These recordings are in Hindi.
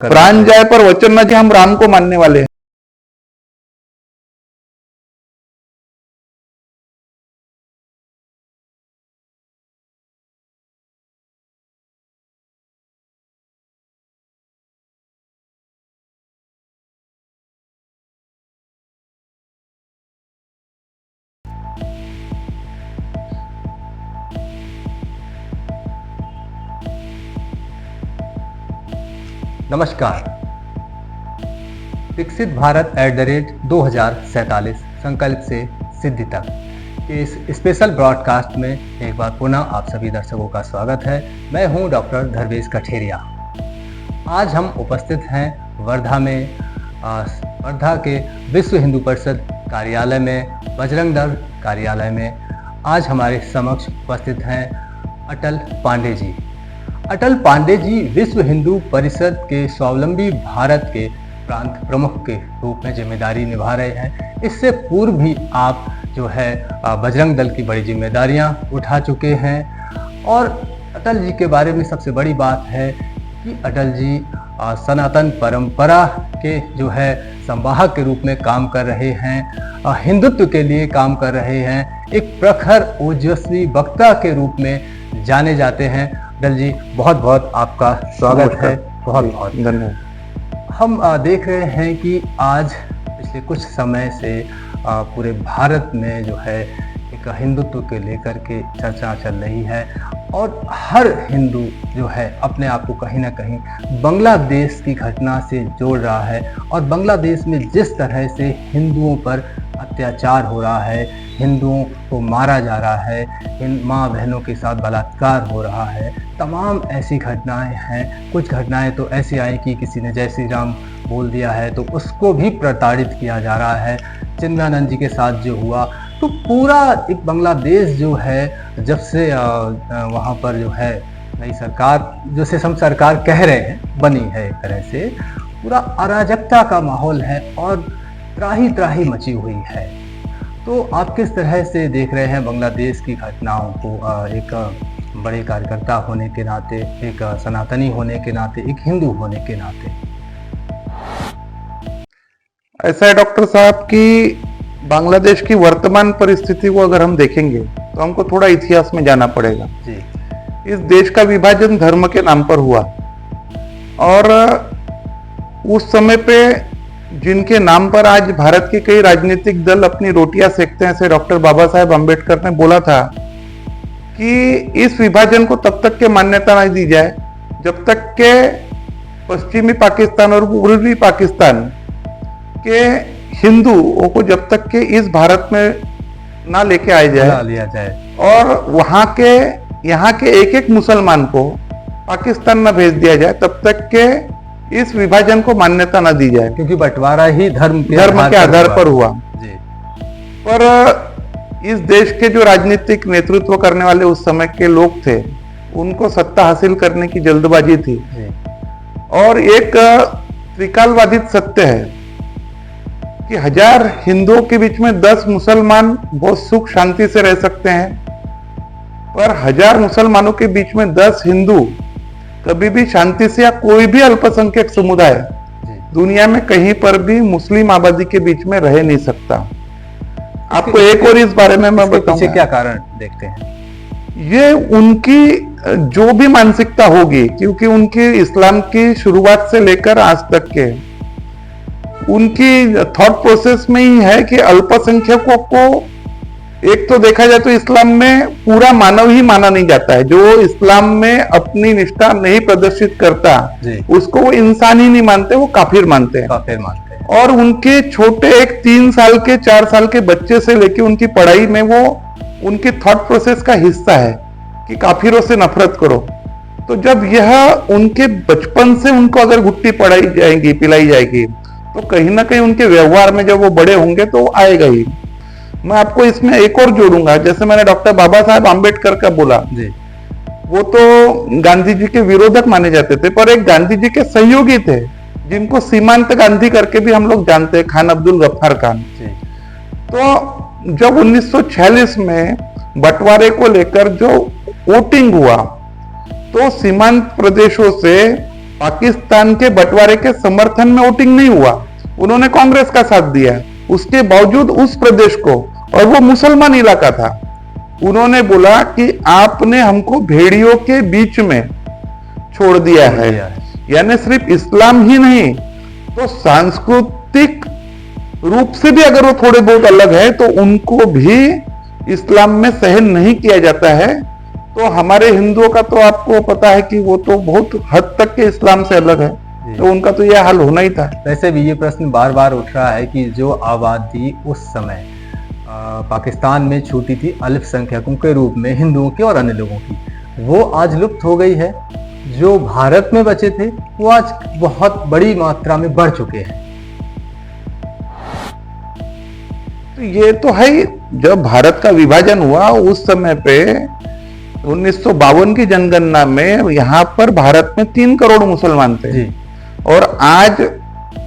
प्राण जाए पर वचन न जाए, हम राम को मानने वाले हैं। नमस्कार। विकसित भारत @2047 संकल्प से सिद्धि तक इस स्पेशल ब्रॉडकास्ट में एक बार पुनः आप सभी दर्शकों का स्वागत है। मैं हूं डॉक्टर धर्वेश कठेरिया। आज हम उपस्थित हैं वर्धा में, वर्धा के विश्व हिंदू परिषद कार्यालय में, बजरंग दल कार्यालय में। आज हमारे समक्ष उपस्थित हैं अटल पांडे जी। अटल पांडे जी विश्व हिंदू परिषद के स्वावलंबी भारत के प्रांत प्रमुख के रूप में जिम्मेदारी निभा रहे हैं। इससे पूर्व भी आप जो है बजरंग दल की बड़ी जिम्मेदारियां उठा चुके हैं। और अटल जी के बारे में सबसे बड़ी बात है कि अटल जी सनातन परंपरा के जो है संवाहक के रूप में काम कर रहे हैं, हिंदुत्व के लिए काम कर रहे हैं, एक प्रखर ओजस्वी वक्ता के रूप में जाने जाते हैं। अटल जी, बहुत बहुत आपका स्वागत है। बहुत बहुत धन्यवाद। हम देख रहे हैं कि आज पिछले कुछ समय से पूरे भारत में जो है एक हिंदुत्व के लेकर के चर्चा चल रही है और हर हिंदू जो है अपने आप को कहीं ना कहीं बांग्लादेश की घटना से जोड़ रहा है। और बांग्लादेश में जिस तरह से हिंदुओं पर अत्याचार हो रहा है, हिंदुओं को मारा जा रहा है, माँ बहनों के साथ बलात्कार हो रहा है, तमाम ऐसी घटनाएं हैं। कुछ घटनाएं तो ऐसी आई कि किसी ने जय श्री राम बोल दिया है तो उसको भी प्रताड़ित किया जा रहा है। चिन्मयानंद जी के साथ जो हुआ, तो पूरा एक बांग्लादेश जो है जब से वहाँ पर जो है नई सरकार, जैसे हम सरकार कह रहे हैं, बनी है, एक तरह से पूरा अराजकता का माहौल है और त्राही त्राही मची हुई है। तो आप किस तरह से देख रहे हैं बांग्लादेश की घटनाओं को, एक बड़े कार्यकर्ता होने के नाते, एक सनातनी होने के नाते, एक हिंदू होने के नाते? ऐसा है डॉक्टर साहब कि बांग्लादेश की वर्तमान परिस्थिति को अगर हम देखेंगे तो हमको थोड़ा इतिहास में जाना पड़ेगा जी। इस देश का विभाजन धर्म के नाम पर हुआ और उस समय पे जिनके नाम पर आज भारत के कई राजनीतिक दल अपनी रोटियां सेकते हैं, ऐसे डॉक्टर बाबा साहेब अम्बेडकर ने बोला था कि इस विभाजन को तब तक के मान्यता नहीं दी जाए जब तक के पश्चिमी पाकिस्तान और पूर्वी पाकिस्तान के हिंदुओं को जब तक के इस भारत में ना लेके आए जाए, लिया जाए और वहां के यहाँ के एक एक मुसलमान को पाकिस्तान न भेज दिया जाए, तब तक के इस विभाजन को मान्यता न दी जाए, क्योंकि बंटवारा ही धर्म के आधार पर हुआ। जी। पर इस देश के जो राजनीतिक नेतृत्व करने वाले उस समय के लोग थे, उनको सत्ता हासिल करने की जल्दबाजी थी जी। और एक त्रिकालवादित सत्य है कि 1000 हिंदुओं के बीच में 10 मुसलमान बहुत सुख शांति से रह सकते हैं, पर 1000 मुसलमानों के बीच में 10 हिंदू कभी भी शांति से, या कोई भी अल्पसंख्यक समुदाय दुनिया में कहीं पर भी मुस्लिम आबादी के बीच में रह नहीं सकता। आपको एक और इस बारे में मैं बताऊंगा, क्या कारण देखते हैं? ये उनकी जो भी मानसिकता होगी, क्योंकि उनकी इस्लाम की शुरुआत से लेकर आज तक के उनकी थॉट प्रोसेस में ही है कि अल्पसंख्यकों को, एक तो देखा जाए तो इस्लाम में पूरा मानव ही माना नहीं जाता है। जो इस्लाम में अपनी निष्ठा नहीं प्रदर्शित करता उसको वो इंसान ही नहीं मानते, वो काफिर मानते हैं। और उनके छोटे एक 3 साल के 4 साल के बच्चे से लेके उनकी पढ़ाई में वो उनकी थॉट प्रोसेस का हिस्सा है कि काफिरों से नफरत करो। तो जब यह उनके बचपन से उनको अगर गुट्टी पढ़ाई जाएगी, पिलाई जाएगी, तो कहीं ना कहीं उनके व्यवहार में जब वो बड़े होंगे तो आएगा ही। मैं आपको इसमें एक और जोड़ूंगा, जैसे मैंने डॉक्टर बाबा साहेब आम्बेडकर का बोला जी। वो तो गांधी जी के विरोधक माने जाते थे, पर एक गांधी जी के सहयोगी थे जिनको सीमांत गांधी करके भी हम लोग जानते हैं, खान अब्दुल गफ्फार खान जी। तो जब 1946 में बंटवारे को लेकर जो वोटिंग हुआ, तो सीमांत प्रदेशों से पाकिस्तान के बंटवारे के समर्थन में वोटिंग नहीं हुआ, उन्होंने कांग्रेस का साथ दिया। उसके बावजूद उस प्रदेश को, और वो मुसलमान इलाका था, उन्होंने बोला कि आपने हमको भेड़ियों के बीच में छोड़ दिया है। यानी सिर्फ इस्लाम ही नहीं, तो सांस्कृतिक रूप से भी अगर वो थोड़े बहुत अलग है तो उनको भी इस्लाम में सहन नहीं किया जाता है। तो हमारे हिंदुओं का तो आपको पता है कि वो तो बहुत हद तक के इस्लाम से अलग है, तो उनका तो यह हाल होना ही था। वैसे भी ये प्रश्न बार बार उठ रहा है कि जो आबादी उस समय पाकिस्तान में छूटी थी अल्पसंख्यकों के रूप में, हिंदुओं की और अन्य लोगों की, वो आज लुप्त हो गई है। जो भारत में बचे थे वो आज बहुत बड़ी मात्रा में बढ़ चुके हैं। तो ये तो है, जब भारत का विभाजन हुआ उस समय पे 1952 की जनगणना में यहाँ पर भारत में 3 करोड़ मुसलमान थे जी। और आज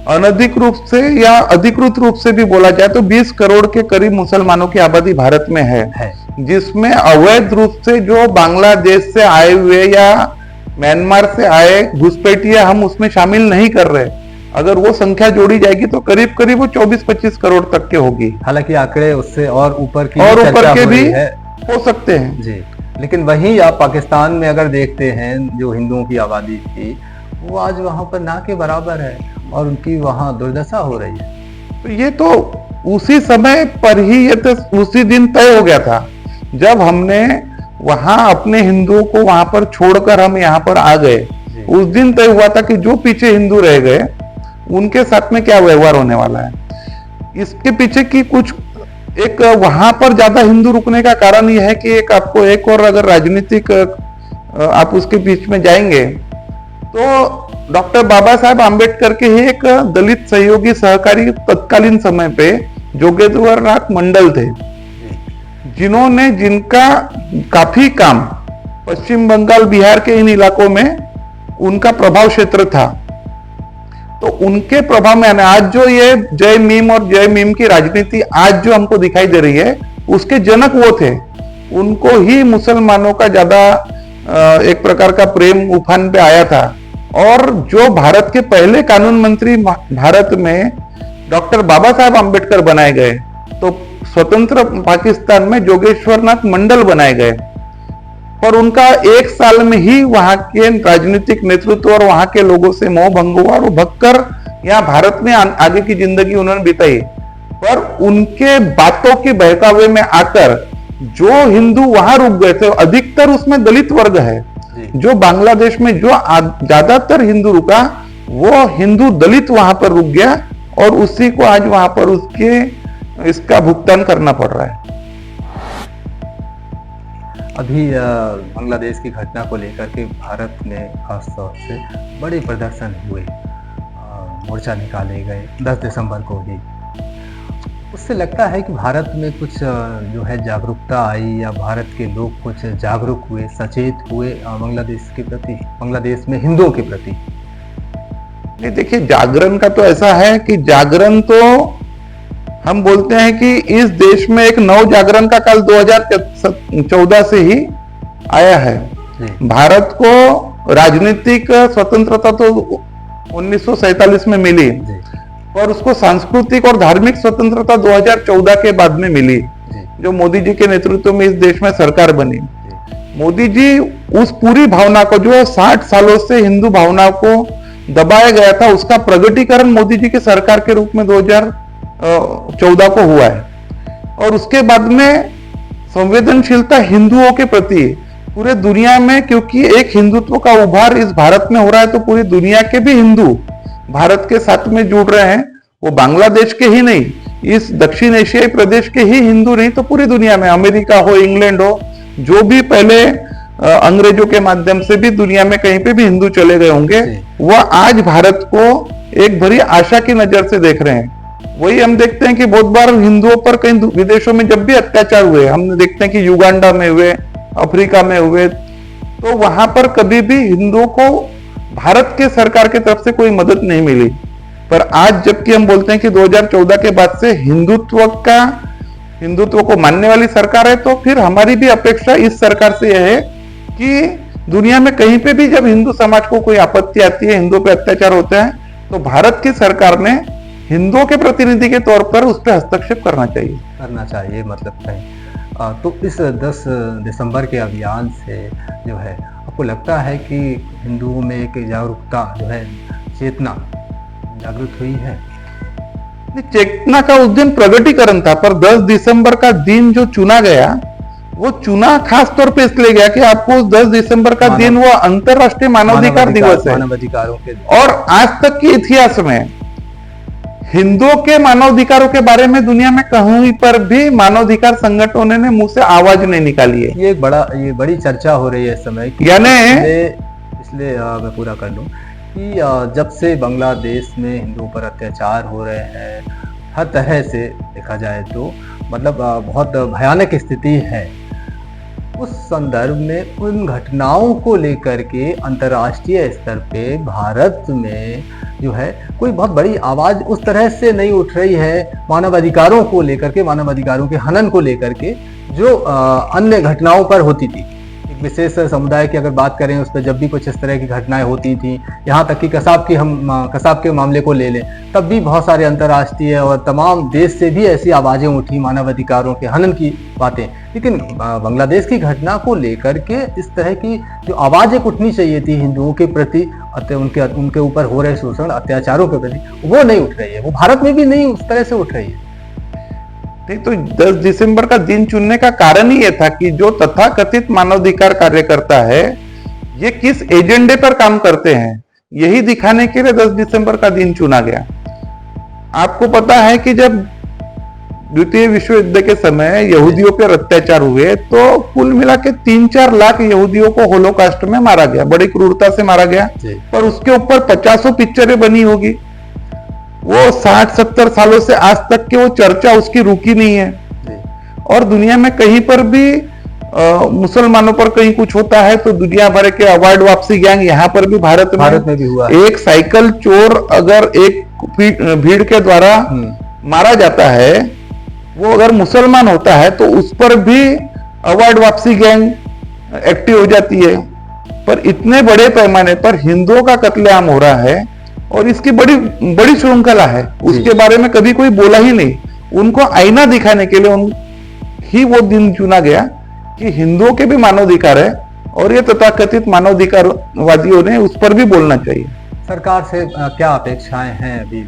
अनधिकृत रूप से या अधिकृत रूप से भी बोला जाए तो 20 करोड़ के करीब मुसलमानों की आबादी भारत में है। जिसमें अवैध रूप से जो बांग्लादेश से आए हुए या म्यांमार से आए घुसपैठिया हम उसमें शामिल नहीं कर रहे। अगर वो संख्या जोड़ी जाएगी तो करीब करीब वो 24-25 करोड़ तक के होगी। हालांकि आंकड़े उससे और ऊपर के भी हो सकते हैं जी। लेकिन वहीं आप पाकिस्तान में अगर देखते हैं, जो हिंदुओं की आबादी थी वो आज वहां पर ना के बराबर है और उनकी वहां दुर्दशा हो रही है। तो ये तो उसी समय पर ही, ये तो उसी दिन तय हो गया था जब हमने वहां अपने हिंदुओं को वहां पर छोड़कर हम यहाँ पर आ गए। उस दिन तय हुआ था कि जो पीछे हिंदू रह गए उनके साथ में क्या व्यवहार होने वाला है। इसके पीछे की कुछ एक वहां पर ज्यादा हिंदू रुकने का कारण यह है कि एक आपको एक और अगर राजनीतिक आप उसके बीच में जाएंगे तो डॉक्टर बाबा साहेब आम्बेडकर के ही एक दलित सहयोगी सहकारी तत्कालीन समय पे जोगेश्वर नाथ मंडल थे, जिन्होंने जिनका काफी काम पश्चिम बंगाल बिहार के इन इलाकों में उनका प्रभाव क्षेत्र था। तो उनके प्रभाव में आज जो ये जय मीम और जय मीम की राजनीति आज जो हमको दिखाई दे रही है उसके जनक वो थे। उनको ही मुसलमानों का ज्यादा एक प्रकार का प्रेम उफान पे आया था। और जो भारत के पहले कानून मंत्री भारत में डॉक्टर बाबा साहेब आम्बेडकर बनाए गए, तो स्वतंत्र पाकिस्तान में जोगेश्वर नाथ मंडल बनाए गए। और उनका 1 साल में ही वहां के राजनीतिक नेतृत्व और वहां के लोगों से मोह भंग हुआ और भगकर यहाँ भारत में आगे की जिंदगी उन्होंने बिताई। पर उनके बातों के बहकावे में आकर जो हिंदू वहां रुक गए थे, अधिकतर उसमें दलित वर्ग है। जो बांग्लादेश में जो ज्यादातर हिंदू रुका वो हिंदू दलित वहां पर रुक गया और उसी को आज वहां पर उसके इसका भुगतान करना पड़ रहा है। अभी बांग्लादेश की घटना को लेकर के भारत में खास तौर से बड़े प्रदर्शन हुए, मोर्चा निकाले गए 10 दिसंबर को ही। उससे लगता है कि भारत में कुछ जो है जागरूकता आई या भारत के लोग कुछ जागरूक हुए, सचेत हुए बांग्लादेश के प्रति, बांग्लादेश में हिंदुओं के प्रति। नहीं, देखिए जागरण का तो ऐसा है कि जागरण तो हम बोलते हैं कि इस देश में एक नव जागरण का काल 2014 से ही आया है। भारत को राजनीतिक स्वतंत्रता तो 1947 में मिली और उसको सांस्कृतिक और धार्मिक स्वतंत्रता 2014 के बाद में मिली, जो मोदी जी के नेतृत्व में इस देश में सरकार बनी। मोदी जी उस पूरी भावना को जो 60 सालों से हिंदू भावना को दबाया गया था, उसका प्रगटीकरण मोदी जी के सरकार के रूप में 2014 को हुआ है। और उसके बाद में संवेदनशीलता हिंदुओं के प्रति पूरे दुनिया में, क्योंकि एक हिंदुत्व का उभार इस भारत में हो रहा है, तो पूरी दुनिया के भी हिंदू भारत के साथ में जुड़ रहे हैं। वो बांग्लादेश के ही नहीं, इस दक्षिण एशियाई प्रदेश के ही हिंदू नहीं तो पूरी दुनिया में, अमेरिका हो, इंग्लैंड हो, जो भी पहले अंग्रेजों के माध्यम से भी दुनिया में कहीं पे भी हिंदू चले गए होंगे, वह आज भारत को एक भरी आशा की नजर से देख रहे हैं। वही हम देखते हैं कि बहुत बार हिंदुओं पर कई विदेशों में जब भी अत्याचार हुए, हम देखते हैं कि युगांडा में हुए, अफ्रीका में हुए, तो वहां पर कभी भी हिंदुओं को भारत के सरकार की तरफ से कोई मदद नहीं मिली। पर आज जबकि हम बोलते हैं कि 2014 के बाद से हिंदुत्व को मानने वाली सरकार है, तो फिर हमारी भी अपेक्षा इस सरकार से यह है कि दुनिया में कहीं पे भी जब हिंदू समाज को कोई आपत्ति आती है, हिंदुओं पे अत्याचार होते हैं, तो भारत की सरकार ने हिंदुओं के प्रतिनिधि के तौर पर उस पर हस्तक्षेप करना चाहिए। मतलब है। तो इस 10 दिसंबर के अभियान से जो है आपको लगता है कि हिंदुओं में एक जागरूकता जो है, चेतना जागृत हुई है? चेतना का उस दिन प्रगटीकरण था, पर 10 दिसंबर का दिन जो चुना गया, वो चुना खास तौर पे इसलिए गया कि आपको उस 10 दिसंबर का दिन वो अंतरराष्ट्रीय मानवाधिकार दिवस है। मानवाधिकारों के और आज तक के इतिहास में हिंदुओं के मानवाधिकारों के बारे में दुनिया में कहीं पर भी मानवाधिकार संगठनों ने मुंह से आवाज नहीं निकाली है। ये बड़ी चर्चा हो रही है इस समय, यानी इसलिए मैं पूरा कर लूं कि जब से बांग्लादेश में हिंदुओं पर अत्याचार हो रहे हैं, हर तरह से देखा जाए तो मतलब बहुत भयानक स्थिति है, उस संदर्भ में उन घटनाओं को लेकर के अंतर्राष्ट्रीय स्तर पे भारत में जो है कोई बहुत बड़ी आवाज उस तरह से नहीं उठ रही है मानवाधिकारों को लेकर के, मानवाधिकारों के हनन को लेकर के, जो अन्य घटनाओं पर होती थी। एक विशेष समुदाय की अगर बात करें, उस पर जब भी कुछ इस तरह की घटनाएं होती थी, यहाँ तक कि कसाब के मामले को ले लें, तब भी बहुत सारे अंतर्राष्ट्रीय और तमाम देश से भी ऐसी आवाजें उठी मानवाधिकारों के हनन की बातें। लेकिन बांग्लादेश की घटना को लेकर के इस तरह की जो आवाज एक उठनी चाहिए थी हिंदुओं के प्रति, उनके ऊपर हो रहे शोषण अत्याचारों के प्रति, वो नहीं उठ रही है। वो भारत में भी नहीं उस तरह से उठ रही है। तो 10 दिसंबर का दिन चुनने का कारण ही यह था कि जो तथाकथित मानवाधिकार कार्यकर्ता है, ये किस एजेंडे पर काम करते हैं, यही दिखाने के लिए 10 दिसंबर का दिन चुना गया। आपको पता है कि जब द्वितीय विश्व युद्ध के समय यहूदियों पर अत्याचार हुए, तो कुल मिला के 3-4 लाख यहूदियों को होलोकास्ट में मारा गया, बड़ी क्रूरता से मारा गया। पर उसके ऊपर 50 पिक्चरें बनी होगी। वो 60-70 सालों से आज तक की वो चर्चा उसकी रुकी नहीं है। और दुनिया में कहीं पर भी मुसलमानों पर कहीं कुछ होता है तो दुनिया भर के अवार्ड वापसी गैंग, यहाँ पर भी भारत में भी हुआ। एक साइकिल चोर अगर एक भीड़ के द्वारा मारा जाता है, वो अगर मुसलमान होता है तो उस पर भी अवार्ड वापसी गैंग एक्टिव हो जाती है। पर इतने बड़े पैमाने पर हिंदुओं का कत्लेआम हो रहा है और इसकी बड़ी बड़ी श्रृंखला है, उसके बारे में कभी कोई बोला ही नहीं। उनको आईना दिखाने के लिए ही वो दिन चुना गया कि हिंदुओं के भी मानवाधिकार है और ये तथाकथित मानवाधिकारवादियों ने उस पर भी बोलना चाहिए। सरकार से क्या अपेक्षाएं हैं अभी,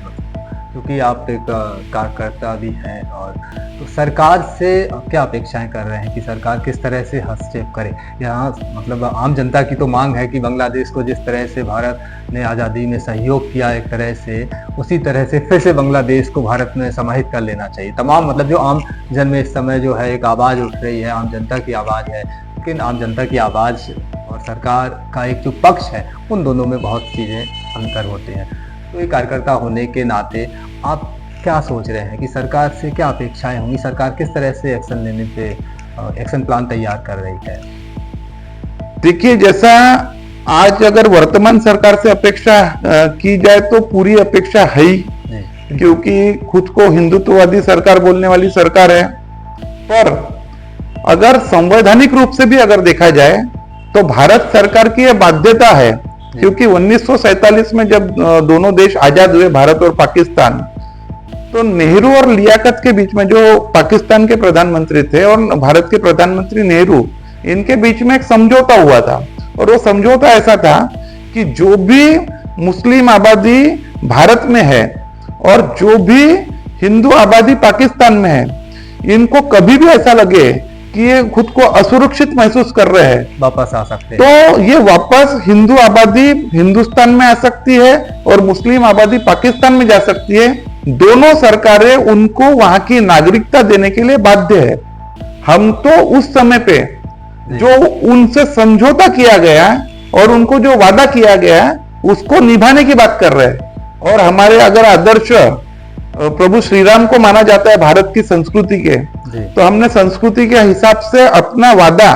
क्योंकि आप एक कार्यकर्ता भी हैं, और तो सरकार से क्या अपेक्षाएं कर रहे हैं कि सरकार किस तरह से हस्तक्षेप करे? यहाँ मतलब आम जनता की तो मांग है कि बांग्लादेश को जिस तरह से भारत ने आज़ादी में सहयोग किया एक तरह से, उसी तरह से फिर से बांग्लादेश को भारत में समाहित कर लेना चाहिए। तमाम मतलब जो आम जन में इस समय जो है एक आवाज़ उठ रही है, आम जनता की आवाज़ है, लेकिन आम जनता की आवाज़ और सरकार का एक जो पक्ष है, उन दोनों में बहुत चीज़ें अंतर होते हैं। तो एक कार्यकर्ता होने के नाते आप क्या सोच रहे हैं कि सरकार से क्या अपेक्षाएं होंगी? सरकार किस तरह से एक्शन लेने पे एक्शन प्लान तैयार कर रही है? देखिए, जैसा आज अगर वर्तमान सरकार से अपेक्षा की जाए तो पूरी अपेक्षा है ही, क्योंकि खुद को हिंदुत्ववादी सरकार बोलने वाली सरकार है। पर अगर संवैधानिक रूप से भी अगर देखा जाए तो भारत सरकार की यह बाध्यता है, क्योंकि 1947 में जब दोनों देश आजाद हुए, भारत और पाकिस्तान, तो नेहरू और लियाकत के बीच में, जो पाकिस्तान के प्रधानमंत्री थे और भारत के प्रधानमंत्री नेहरू, इनके बीच में एक समझौता हुआ था। और वो समझौता ऐसा था कि जो भी मुस्लिम आबादी भारत में है और जो भी हिंदू आबादी पाकिस्तान में है, इनको कभी भी ऐसा लगे कि ये खुद को असुरक्षित महसूस कर रहे हैं, वापस आ सकते हैं, तो ये वापस हिंदू आबादी हिंदुस्तान में आ सकती है और मुस्लिम आबादी पाकिस्तान में जा सकती है। दोनों सरकारें उनको वहां की नागरिकता देने के लिए बाध्य है। हम तो उस समय पे जो उनसे समझौता किया गया और उनको जो वादा किया गया उसको निभाने की बात कर रहे हैं। और हमारे अगर आदर्श प्रभु श्री राम को माना जाता है भारत की संस्कृति के, तो हमने संस्कृति के हिसाब से अपना वादा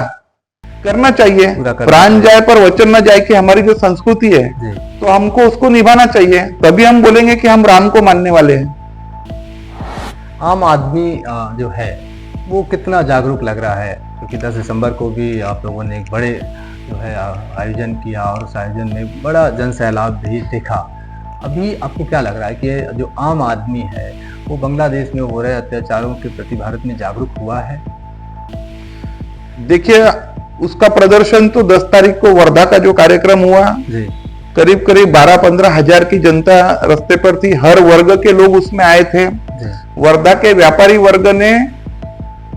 करना चाहिए। प्राण जाए पर वचन न जाए कि हमारी जो संस्कृति है, तो हमको उसको निभाना चाहिए, तभी हम बोलेंगे कि हम राम को मानने वाले हैं। आम आदमी जो है वो कितना जागरूक लग रहा है, क्योंकि 10 दिसंबर को भी आप लोगों ने एक बड़े जो है आयोजन किया और उस आयोजन में बड़ा जन सैलाब भी देखा। अभी आपको क्या लग रहा है कि जो आम आदमी है वो बांग्लादेश में हो रहे अत्याचारों के प्रति भारत में जागरूक हुआ है? देखिए, उसका प्रदर्शन तो 10 तारीख को वर्धा का जो कार्यक्रम हुआ जी, करीब करीब 12-15 हजार की जनता रास्ते पर थी। हर वर्ग के लोग उसमें आए थे। जी, वर्धा के व्यापारी वर्ग ने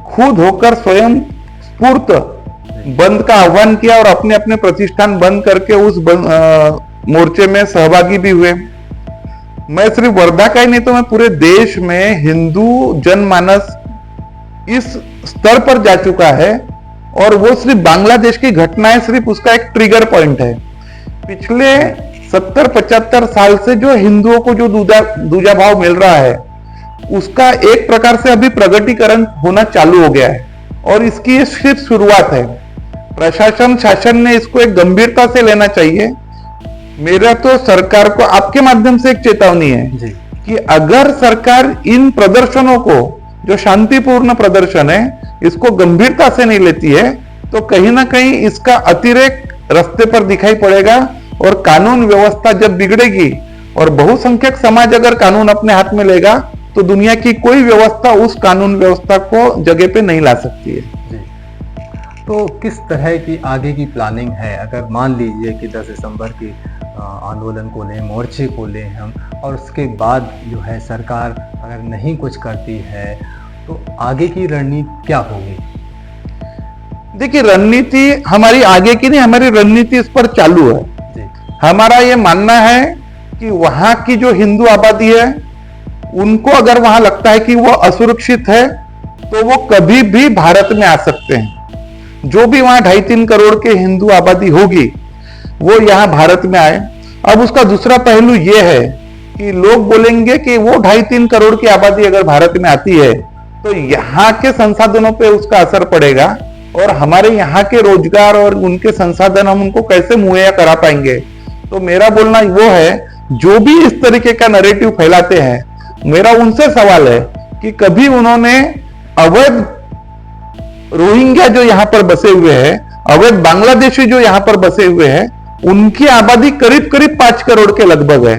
खुद होकर स्वयं स्फूर्त बंद का आह्वान किया और अपने अपने प्रतिष्ठान बंद करके उस मोर्चे में सहभागी भी हुए। मैं सिर्फ वर्धा का ही नहीं तो मैं पूरे देश में हिंदू जनमानस इस स्तर पर जा चुका है और वो सिर्फ बांग्लादेश की घटनाएं सिर्फ उसका एक ट्रिगर पॉइंट है। पिछले 70-75 साल से जो हिंदुओं को जो दूजा भाव मिल रहा है उसका एक प्रकार से अभी प्रगटीकरण होना चालू हो गया है और इसकी ये सिर्फ शुरुआत है। प्रशासन शासन ने इसको एक गंभीरता से लेना चाहिए। मेरा तो सरकार को आपके माध्यम से एक चेतावनी है जी, कि अगर सरकार इन प्रदर्शनों को जो शांतिपूर्ण प्रदर्शन है इसको गंभीरता से नहीं लेती है तो कहीं ना कहीं इसका अतिरेक रास्ते पर दिखाई पड़ेगा और कानून व्यवस्था जब बिगड़ेगी और बहुसंख्यक समाज अगर कानून अपने हाथ में लेगा तो दुनिया की कोई व्यवस्था उस कानून व्यवस्था को जगह पे नहीं ला सकती है। जी। तो किस तरह की आगे की प्लानिंग है? अगर मान लीजिए कि 10 दिसंबर की आंदोलन को लें, मोर्चे को लें हम, और उसके बाद जो है सरकार अगर नहीं कुछ करती है तो आगे की रणनीति क्या होगी? देखिए, रणनीति हमारी आगे की नहीं, हमारी रणनीति इस पर चालू है। जी, हमारा ये मानना है कि वहां की जो हिंदू आबादी है उनको अगर वहां लगता है कि वो असुरक्षित है तो वो कभी भी भारत में आ सकते हैं। जो भी वहां 2.5-3 करोड़ के हिंदू आबादी होगी वो यहां भारत में आए। अब उसका दूसरा पहलू ये है कि लोग बोलेंगे कि वो 2.5-3 करोड़ की आबादी अगर भारत में आती है तो यहाँ के संसाधनों पे उसका असर पड़ेगा और हमारे यहाँ के रोजगार और उनके संसाधन हम उनको कैसे मुहैया करा पाएंगे। तो मेरा बोलना वो है, जो भी इस तरीके का नैरेटिव फैलाते हैं, मेरा उनसे सवाल है कि कभी उन्होंने अवैध रोहिंग्या जो यहाँ पर बसे हुए हैं, अवैध बांग्लादेशी जो यहाँ पर बसे हुए हैं, उनकी आबादी करीब करीब 5 करोड़ के लगभग है।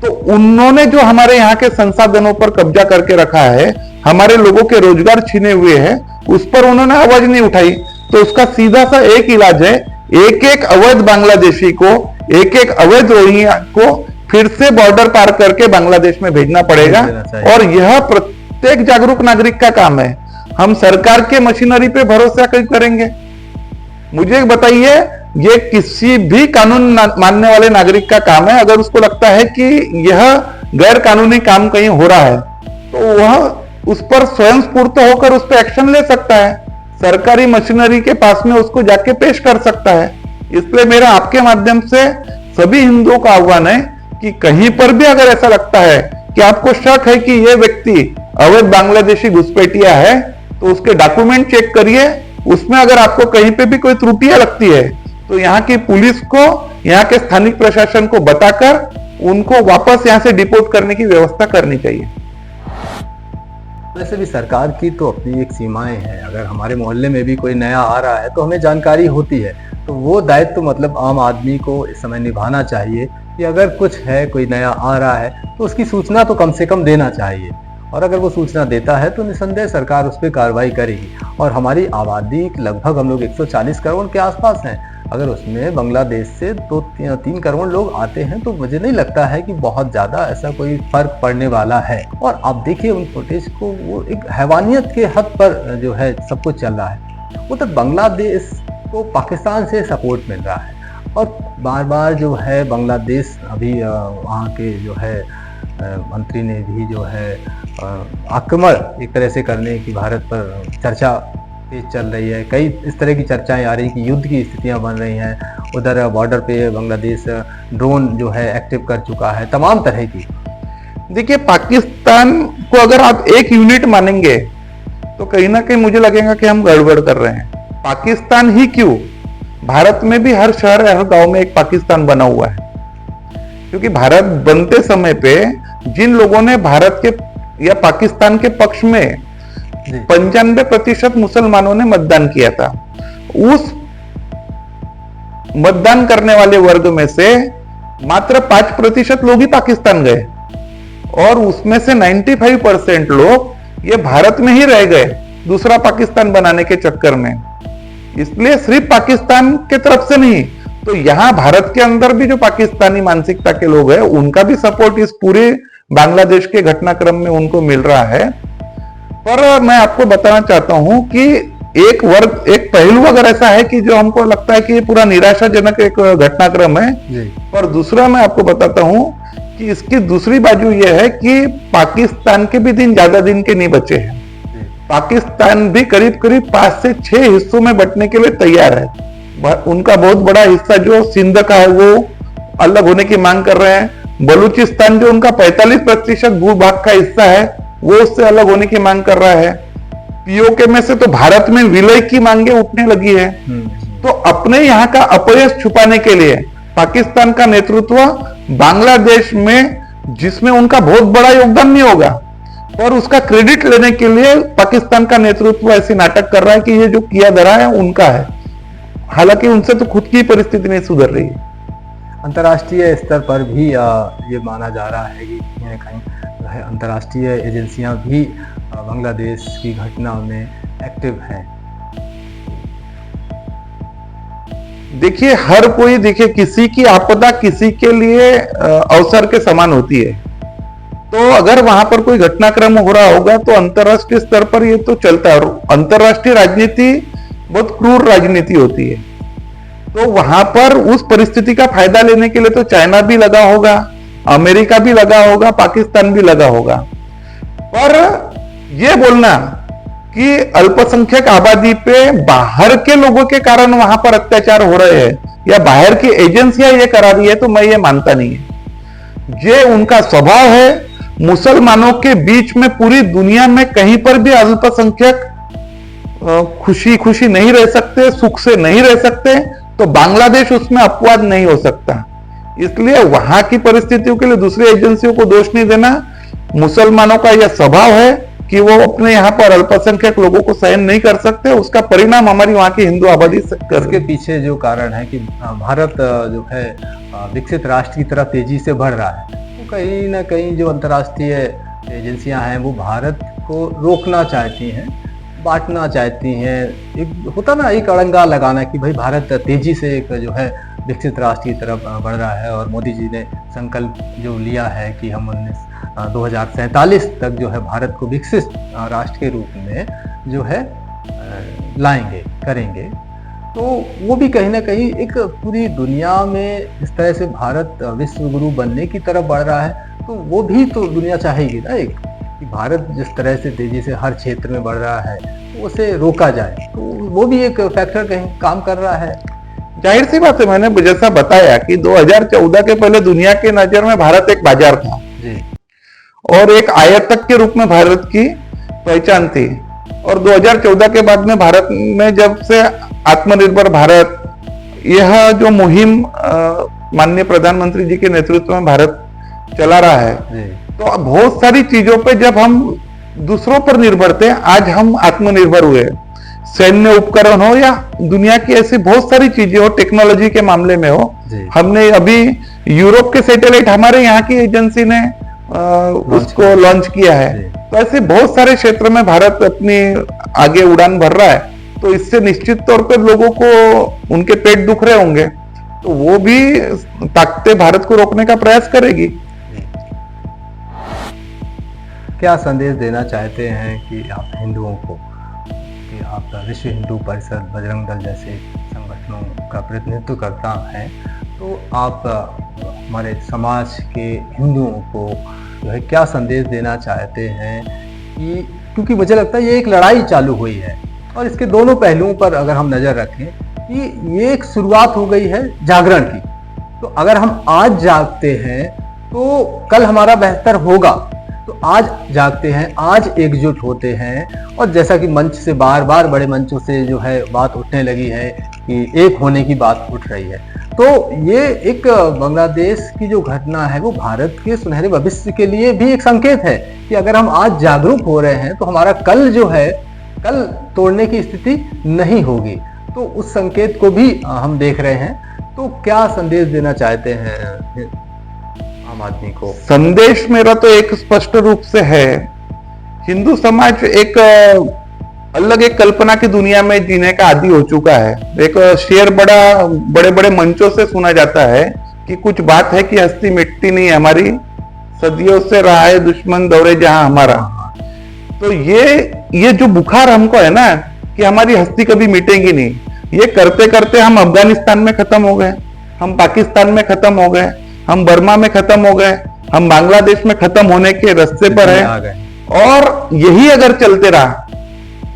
तो उन्होंने जो हमारे यहाँ के संसाधनों पर कब्जा करके रखा है, हमारे लोगों के रोजगार छीने हुए हैं, उस पर उन्होंने आवाज नहीं उठाई। तो उसका सीधा सा एक इलाज है, एक एक अवैध बांग्लादेशी को, एक एक अवैध रोहिंग्या को फिर से बॉर्डर पार करके बांग्लादेश में भेजना पड़ेगा और यह प्रत्येक जागरूक नागरिक का काम है। हम सरकार के मशीनरी पे भरोसा क्यों करेंगे? मुझे बताइए, ये किसी भी कानून मानने वाले नागरिक का काम है। अगर उसको लगता है कि यह गैर कानूनी काम कहीं हो रहा है तो वह उस पर स्वयं स्फूर्त होकर उस पर एक्शन ले सकता है, सरकारी मशीनरी के पास में उसको जाके पेश कर सकता है। इसलिए मेरा आपके माध्यम से सभी हिंदुओं का आह्वान है कि कहीं पर भी अगर ऐसा लगता है कि आपको शक है कि यह व्यक्ति अवैध बांग्लादेशी घुसपैठिया है तो उसके डॉक्यूमेंट चेक करिए। उसमें अगर आपको कहीं पे भी कोई त्रुटियां लगती है तो यहाँ की पुलिस को, यहाँ के स्थानिक प्रशासन को बताकर उनको वापस यहाँ से डिपोर्ट करने की व्यवस्था करनी चाहिए। वैसे भी सरकार की तो अपनी एक सीमाएं हैं। अगर हमारे मोहल्ले में भी कोई नया आ रहा है तो हमें जानकारी होती है, तो वो दायित्व तो मतलब आम आदमी को इस समय निभाना चाहिए कि अगर कुछ है, कोई नया आ रहा है तो उसकी सूचना तो कम से कम देना चाहिए। और अगर वो सूचना देता है तो निसंदेह सरकार उस पर कार्रवाई करेगी। और हमारी आबादी लगभग हम लोग 140 करोड़ के आसपास हैं। अगर उसमें बांग्लादेश से 2-3 करोड़ लोग आते हैं तो मुझे नहीं लगता है कि बहुत ज़्यादा ऐसा कोई फर्क पड़ने वाला है। और आप देखिए उन फुटेज को, वो एक हैवानियत के हद पर जो है सब कुछ चल रहा है। वो तो बांग्लादेश को पाकिस्तान से सपोर्ट मिल रहा है और बार बार जो है बांग्लादेश अभी वहाँ के जो है मंत्री ने भी जो है आक्रमण एक तरह से करने की भारत पर चर्चा तेज चल रही है। कई इस तरह की चर्चाएं आ रही कि युद्ध की स्थितियां बन रही हैं। उधर बॉर्डर पे बांग्लादेश ड्रोन जो है एक्टिव कर चुका है, तमाम तरह की। देखिए, पाकिस्तान को अगर आप एक यूनिट मानेंगे तो कहीं ना कहीं मुझे लगेगा कि हम गड़बड़ कर रहे हैं। पाकिस्तान ही क्यों, भारत में भी हर शहर हर गांव में एक पाकिस्तान बना हुआ है। क्योंकि भारत बनते समय पे जिन लोगों ने भारत के या पाकिस्तान के पक्ष में 95% मुसलमानों ने मतदान किया था, उस मतदान करने वाले वर्ग में से मात्र 5% लोग ही पाकिस्तान गए और उसमें से 95% लोग ये भारत में ही रह गए दूसरा पाकिस्तान बनाने के चक्कर में। इसलिए सिर्फ पाकिस्तान के तरफ से नहीं, तो यहां भारत के अंदर भी जो पाकिस्तानी मानसिकता के लोग हैं उनका भी सपोर्ट इस पूरे बांग्लादेश के घटनाक्रम में उनको मिल रहा है। पर मैं आपको बताना चाहता हूं कि एक पहलू अगर ऐसा है कि जो हमको लगता है कि ये पूरा निराशाजनक एक घटनाक्रम है, पर दूसरा मैं आपको बताता हूं कि इसकी दूसरी बाजू यह है कि पाकिस्तान के भी दिन ज्यादा दिन के नहीं बचे हैं। पाकिस्तान भी करीब करीब 5 से 6 हिस्सों में बंटने के लिए तैयार है। उनका बहुत बड़ा हिस्सा जो सिंध का है वो अलग होने की मांग कर रहे हैं। बलूचिस्तान जो उनका 45% भूभाग का हिस्सा है वो उससे अलग होने की मांग कर रहा है। पीओके में से तो भारत में विलय की मांगे उठने लगी है। तो अपने यहाँ का अपयश छुपाने के लिए पाकिस्तान का नेतृत्व बांग्लादेश में, जिसमें उनका बहुत बड़ा योगदान नहीं होगा, और उसका क्रेडिट लेने के लिए पाकिस्तान का नेतृत्व ऐसी नाटक कर रहा है कि ये जो किया धरा है उनका है, हालांकि उनसे तो खुद की परिस्थिति नहीं सुधर रही है। अंतर्राष्ट्रीय स्तर पर भी ये माना जा रहा है कि कहीं कहीं अंतर्राष्ट्रीय एजेंसियां भी बांग्लादेश की घटना में एक्टिव हैं। देखिए हर कोई, देखिए किसी की आपदा किसी के लिए अवसर के समान होती है। तो अगर वहां पर कोई घटनाक्रम हो रहा होगा तो अंतर्राष्ट्रीय स्तर पर ये तो चलता है, और अंतर्राष्ट्रीय राजनीति बहुत क्रूर राजनीति होती है। तो वहां पर उस परिस्थिति का फायदा लेने के लिए तो चाइना भी लगा होगा, अमेरिका भी लगा होगा, पाकिस्तान भी लगा होगा। पर यह बोलना कि अल्पसंख्यक आबादी पे बाहर के लोगों के कारण वहां पर अत्याचार हो रहे हैं या बाहर की एजेंसियां ये करा रही है, तो मैं ये मानता नहीं है। ये उनका स्वभाव है। मुसलमानों के बीच में पूरी दुनिया में कहीं पर भी अल्पसंख्यक खुशी खुशी नहीं रह सकते, सुख से नहीं रह सकते, तो बांग्लादेश उसमें अपवाद नहीं हो सकता। इसलिए वहां की परिस्थितियों के लिए दूसरी एजेंसियों को दोष नहीं देना। मुसलमानों का यह स्वभाव है कि वो अपने यहाँ पर अल्पसंख्यक लोगों को सहन नहीं कर सकते, उसका परिणाम हमारी वहां की हिंदू आबादी इसके पीछे जो कारण है कि भारत जो है विकसित राष्ट्र की तरफ तेजी से बढ़ रहा है, तो कहीं ना कहीं जो अंतर्राष्ट्रीय एजेंसियां हैं वो भारत को रोकना चाहती हैं, बांटना चाहती हैं। एक होता ना एक अड़ंगा लगाना कि भाई भारत तेजी से एक जो है विकसित राष्ट्र की तरफ बढ़ रहा है, और मोदी जी ने संकल्प जो लिया है कि हम 2047 तक जो है भारत को विकसित राष्ट्र के रूप में जो है लाएंगे, करेंगे। तो वो भी कहीं ना कहीं एक पूरी दुनिया में इस तरह से भारत विश्व गुरु बनने की तरफ बढ़ रहा है, तो वो भी तो दुनिया चाहेगी ना एक कि भारत जिस तरह से तेजी से हर क्षेत्र में बढ़ रहा है तो उसे रोका जाए। तो वो भी एक फैक्टर कहीं काम कर रहा है। जाहिर सी बात है, मैंने जैसा बताया कि 2014 के पहले दुनिया के नजर में भारत एक बाजार था जी, और एक आयातक के रूप में भारत की पहचान थी। और 2014 के बाद में भारत में जब से आत्मनिर्भर भारत, यह जो मुहिम माननीय प्रधानमंत्री जी के नेतृत्व में भारत चला रहा है, तो बहुत सारी चीजों पे जब हम दूसरों पर निर्भर थे, आज हम आत्मनिर्भर हुए। सैन्य उपकरण हो या दुनिया की ऐसी बहुत सारी चीजें हो, टेक्नोलॉजी के मामले में हो, हमने अभी यूरोप के सैटेलाइट हमारे यहाँ की एजेंसी ने उसको लॉन्च किया है। तो ऐसे बहुत सारे क्षेत्र में भारत अपनी आगे उड़ान भर रहा है। तो इससे निश्चित तौर पर लोगों को उनके पेट दुख रहे होंगे, तो वो भी ताकतें भारत को रोकने का प्रयास करेगी। क्या संदेश देना चाहते हैं कि आप हिंदुओं को, कि आप विश्व हिंदू परिषद, बजरंग दल जैसे संगठनों का प्रतिनिधित्व करता है, तो आप हमारे समाज के हिंदुओं को जो है क्या संदेश देना चाहते हैं? कि क्योंकि मुझे लगता है ये एक लड़ाई चालू हुई है, और इसके दोनों पहलुओं पर अगर हम नज़र रखें कि ये एक शुरुआत हो गई है जागरण की। तो अगर हम आज जागते हैं तो कल हमारा बेहतर होगा। तो आज जागते हैं, आज एकजुट होते हैं, और जैसा कि मंच से बार बार बड़े मंचों से जो है बात उठने लगी है कि एक होने की बात उठ रही है, तो ये एक बांग्लादेश की जो घटना है वो भारत के सुनहरे भविष्य के लिए भी एक संकेत है कि अगर हम आज जागरूक हो रहे हैं तो हमारा कल जो है, कल तोड़ने की स्थिति नहीं होगी। तो उस संकेत को भी हम देख रहे हैं। तो क्या संदेश देना चाहते हैं आम आदमी को? संदेश मेरा तो एक स्पष्ट रूप से है, हिंदू समाज एक अलग एक कल्पना की दुनिया में जीने का आदी हो चुका है। एक शेर बड़े बड़े मंचों से सुना जाता है कि कुछ बात है कि हस्ती मिटती नहीं हमारी, सदियों से रहा है दुश्मन दौरे जहां हमारा। तो ये जो बुखार हमको है ना कि हमारी हस्ती कभी मिटेगी नहीं, ये करते करते हम अफगानिस्तान में खत्म हो गए, हम पाकिस्तान में खत्म हो गए, हम बर्मा में खत्म हो गए, हम बांग्लादेश में खत्म होने के रास्ते पर है। और यही अगर चलते रहा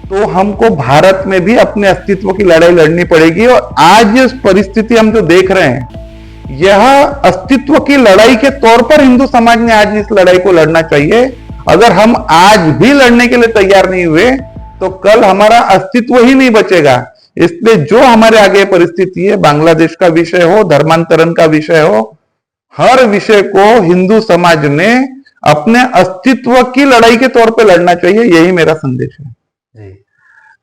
तो हमको भारत में भी अपने अस्तित्व की लड़ाई लड़नी पड़ेगी। और आज इस परिस्थिति हम जो देख रहे हैं, यह अस्तित्व की लड़ाई के तौर पर हिंदू समाज ने आज इस लड़ाई को लड़ना चाहिए। अगर हम आज भी लड़ने के लिए तैयार नहीं हुए तो कल हमारा अस्तित्व ही नहीं बचेगा। इसलिए जो हमारे आगे परिस्थिति है, बांग्लादेश का विषय हो, धर्मांतरण का विषय हो, हर विषय को हिंदू समाज ने अपने अस्तित्व की लड़ाई के तौर पे लड़ना चाहिए। यही मेरा संदेश है जी।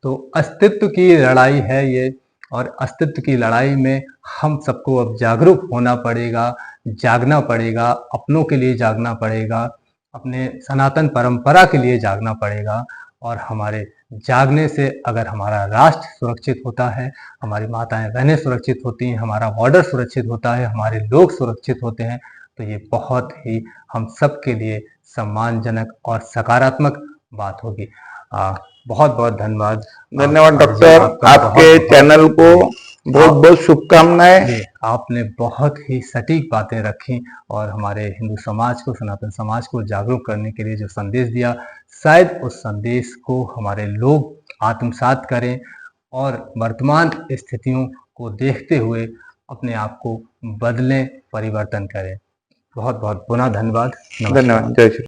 तो अस्तित्व की लड़ाई है ये, और अस्तित्व की लड़ाई में हम सबको अब जागरूक होना पड़ेगा, जागना पड़ेगा, अपनों के लिए जागना पड़ेगा, अपने सनातन परंपरा के लिए जागना पड़ेगा। और हमारे जागने से अगर हमारा राष्ट्र सुरक्षित होता है, हमारी माताएं बहनें सुरक्षित होती हैं, हमारा बॉर्डर सुरक्षित होता है, हमारे लोग सुरक्षित होते हैं, तो ये बहुत ही हम सब के लिए सम्मानजनक और सकारात्मक बात होगी। बहुत बहुत धन्यवाद। धन्यवाद डॉक्टर, आपके चैनल को बहुत बहुत शुभकामनाएं। आपने बहुत ही सटीक बातें रखी और हमारे हिंदू समाज को, सनातन समाज को जागरूक करने के लिए जो संदेश दिया, शायद उस संदेश को हमारे लोग आत्मसात करें और वर्तमान स्थितियों को देखते हुए अपने आप को बदलें, परिवर्तन करें। बहुत बहुत पुनः धन्यवाद। धन्यवाद। जय श्री